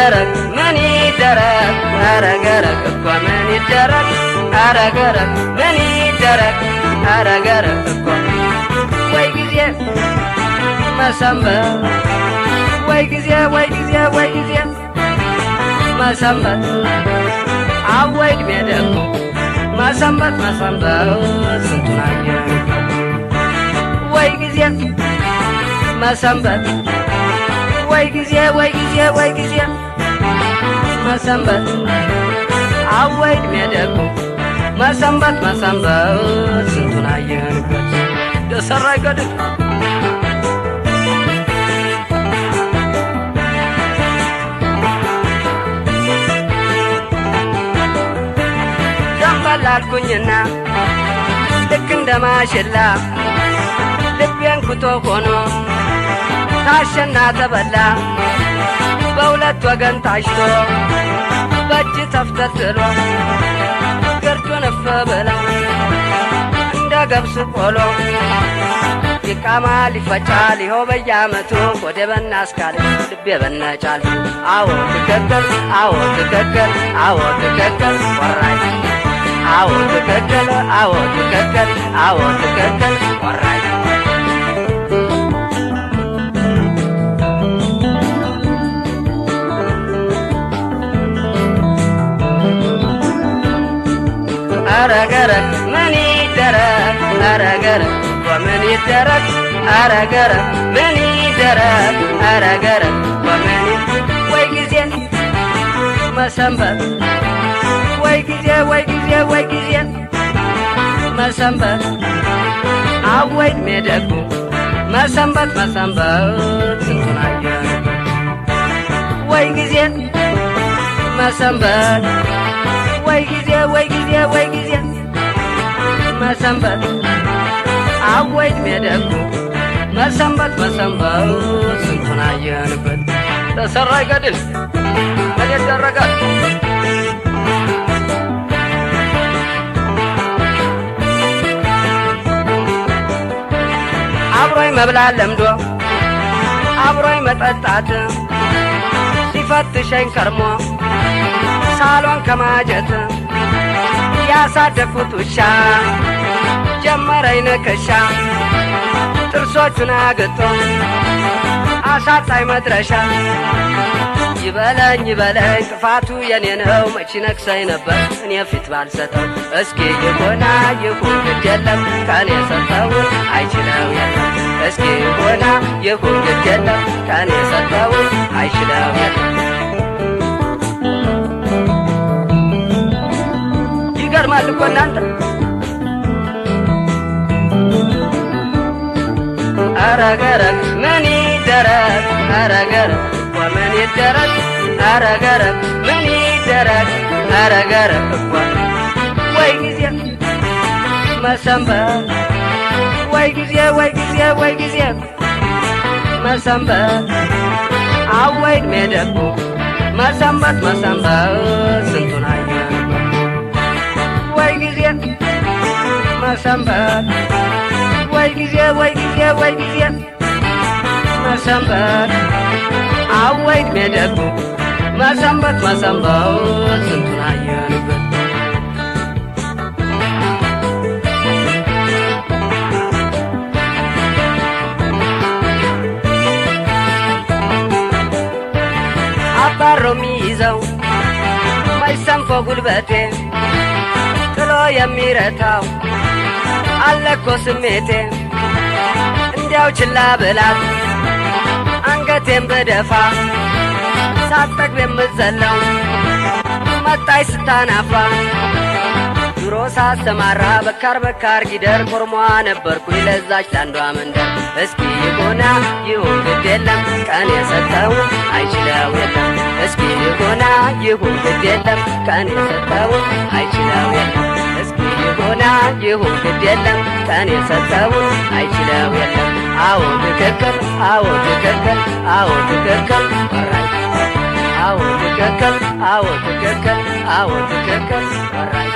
ገረግ ምን ይደረግ ኧረ ገረግ እኮ ምን ይደረግ ኧረ ገረግ ምን ይደረግ ኧረ ገረግ እኮ ወይ ጊዜ መሰንበት ወይ ጊዜ ወይ ጊዜ ወይ ጊዜ መሰንበት አወይ ዕድሜ ደግሞ መሰንበት መሰንበት ስንቱን አየን ወይ ጊዜ መሰንበት ወይ ጊዜ ወይ ጊዜ ወይ ጊዜ መሰንበት አወይ ዕድሜ ደግሞ መሰንበት መሰንበት ስንቱን አየንበት ደሰራ ይገድል ላልኩኝና ልክ እንደማሽላ ልቤን ኩቶ ሆኖ ታሸና ተበላ በሁለት ወገን ታሽቶ በእጅ ተፍተትሎ ግርዱን እፍ ብላ እንደ ገብስ ቆሎ ይቃማል ይፈጫል ይኸው በየዓመቱ ወደ በና እስካለ ልቤ በነጫል አዎ ትክክል አዎ ትክክል አዎ ትክክል ወራይ አዎ ትክክል አዎ ትክክል አዎ ትክክል ወራይ ኧረ ገረግ ምን ይደረግ ኧረ ገረግ ወምን ይደረግ ኧረ ገረግ ምን ይደረግ ኧረ ገረግ ወምን ወይ ጊዜ መሰንበት ወይ ጊዜ ወይ ጊዜ ወይ ጊዜ መሰንበት አወይ ዕድሜ ደግሞ መሰንበት መሰንበት ስንቱን አየን ወይ ጊዜ መሰንበት ወይ ጊዜ ወይ ጊዜ ወይ ጊዜ መሰንበት አወይ ዕድሜ ደግሞ መሰንበት መሰንበት ስንቱን አየንበት ተሰራ ይገድል ምን ይደረጋል አብሮኝ መብላት ለምዶ አብሮኝ መጠጣት ሲፈትሸኝ ከርሞ ሳሎን ከማጀት ያሳደፉት ውሻ ጀመረኝ ንክሻ ጥርሶቹን አግጦ አሳጣኝ መድረሻ ይበለኝ ይበለኝ ጥፋቱ የኔ ነው መች ነክሰኝ ነበር እኔ ፊት ባልሰጠው እስኪ ይሆና ይሁን ግድ የለም ከኔ ሰጠውን አይችለው የለም እስኪ ይሆና ይሁን ግድ የለም ከኔ ሰጠውን አይችለው የለም ይገርማል እኮ እናንተ ኧረ ገረግ ምን ይደረግ ኧረ ገረግ ወምን ይደረግ ኧረ ገረግ ምን ይደረግ ኧረ ገረግ እኮ ወይ ጊዜ መሰንበት ወይ ጊዜ ወይ ጊዜ ወይ ጊዜ መሰንበት አወይ ዕድሜ ደግሞ መሰንበት መሰንበት ስንቱን አየን ወይ ጊዜ መሰንበት ወይ ጊዜ ወይ ጊዜ ወይ ጊዜ መሰንበት አወይ ዕድሜ ደግሞ መሰንበት መሰንበት ስንቱን አየንበት አባሮ ሚይዘው ማይሰንፎ ጉልበቴ ጥሎ የሚረታው አለኮ ስሜቴ እንዲያው ችላ ብላት አንገቴን በደፋ ሳትጠግብ የምትዘለው መጣይ ስታናፋ ድሮ ሳሰማራ በካር በካር ጊደር ኮርሟ ነበርኩኝ ለዛች ታንዷ መንደር እስኪ ይሆና ይሁን ግድ የለም ቀን የሰጠውን አይችለው የለም እስኪ ይሆና ይሁን ግድ የለም ቀን የሰጠውን አይችለው የለም እስኪ ይሆና ይሁን ግድ የለም ቀን የሰጠውን አይችለው የለም አዎ ትክክል አዎ ትክክል አዎ ትክክል ወራይ አዎ ትክክል አዎ ትክክል አዎ ትክክል ወራይ